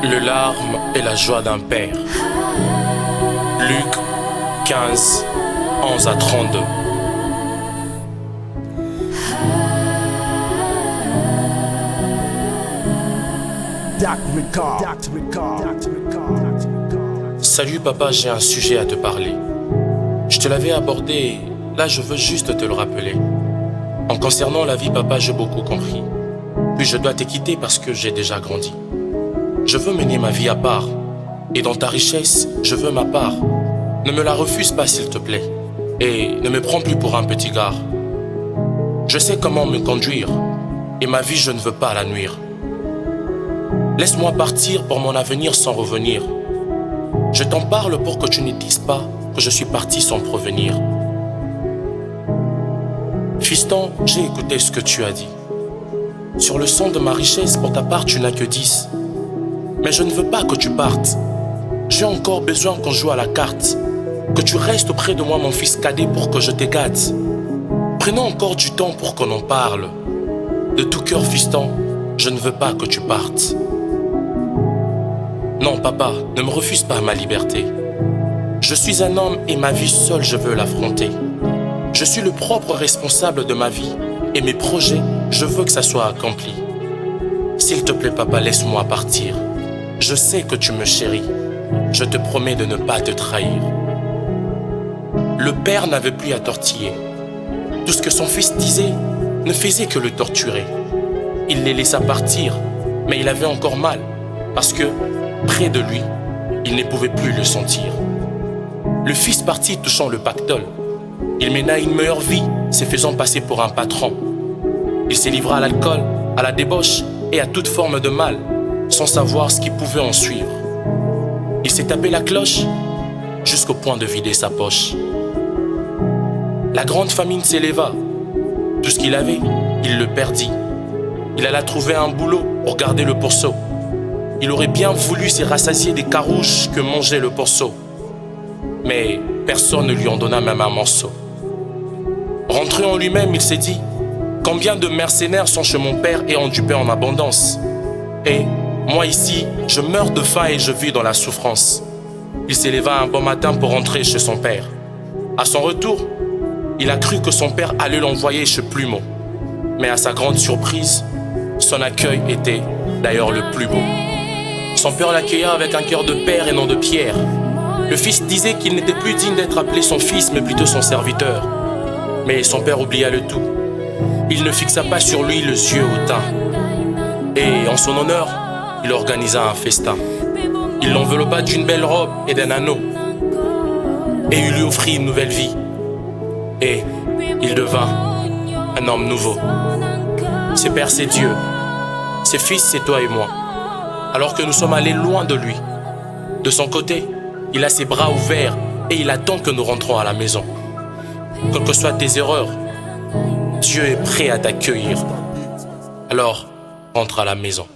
Le larme et la joie d'un père. Luc 15, 11 à 32. Salut papa, j'ai un sujet à te parler. Je te l'avais abordé, là je veux juste te le rappeler. En concernant la vie papa, j'ai beaucoup compris. Puis je dois te quitter parce que j'ai déjà grandi. Je veux mener ma vie à part. Et dans ta richesse, je veux ma part. Ne me la refuse pas s'il te plaît. Et ne me prends plus pour un petit gars. Je sais comment me conduire. Et ma vie, je ne veux pas la nuire. Laisse-moi partir pour mon avenir sans revenir. Je t'en parle pour que tu ne dises pas que je suis parti sans provenir. Fiston, j'ai écouté ce que tu as dit. Sur le son de ma richesse, pour ta part, tu n'as que 10. Mais je ne veux pas que tu partes. J'ai encore besoin qu'on joue à la carte. Que tu restes auprès de moi, mon fils cadet, pour que je te gâte. Prenons encore du temps pour qu'on en parle. De tout cœur, fiston, je ne veux pas que tu partes. Non, papa, ne me refuse pas ma liberté. Je suis un homme et ma vie seule, je veux l'affronter. Je suis le propre responsable de ma vie et mes projets, je veux que ça soit accompli. S'il te plaît, papa, laisse-moi partir. Je sais que tu me chéris. Je te promets de ne pas te trahir. Le père n'avait plus à tortiller. Tout ce que son fils disait ne faisait que le torturer. Il les laissa partir, mais il avait encore mal, parce que, près de lui, il ne pouvait plus le sentir. Le fils partit touchant le pactole. Il mena une meilleure vie, se faisant passer pour un patron. Il se livra à l'alcool, à la débauche et à toute forme de mal, sans savoir ce qui pouvait en suivre. Il s'est tapé la cloche jusqu'au point de vider sa poche. La grande famine s'éleva. Tout ce qu'il avait, il le perdit. Il alla trouver un boulot pour garder le pourceau. Il aurait bien voulu se rassasier des carouches que mangeait le pourceau. Mais personne ne lui en donna même un morceau. Rentré en lui-même, il s'est dit: combien de mercenaires sont chez mon père et ont du pain en abondance? Et moi ici, je meurs de faim et je vis dans la souffrance. Il s'éleva un bon matin pour rentrer chez son père. À son retour, il a cru que son père allait l'envoyer chez Plumeau. Mais à sa grande surprise, son accueil était d'ailleurs le plus beau. Son père l'accueilla avec un cœur de père et non de pierre. Le fils disait qu'il n'était plus digne d'être appelé son fils, mais plutôt son serviteur. Mais son père oublia le tout. Il ne fixa pas sur lui les yeux hautains. Et en son honneur, il organisa un festin. Il l'enveloppa d'une belle robe et d'un anneau. Et il lui offrit une nouvelle vie. Et il devint un homme nouveau. Ses pères, c'est Dieu. Ses fils, c'est toi et moi. Alors que nous sommes allés loin de lui. De son côté, il a ses bras ouverts et il attend que nous rentrons à la maison. Quelles que soient tes erreurs, Dieu est prêt à t'accueillir. Alors, rentre à la maison.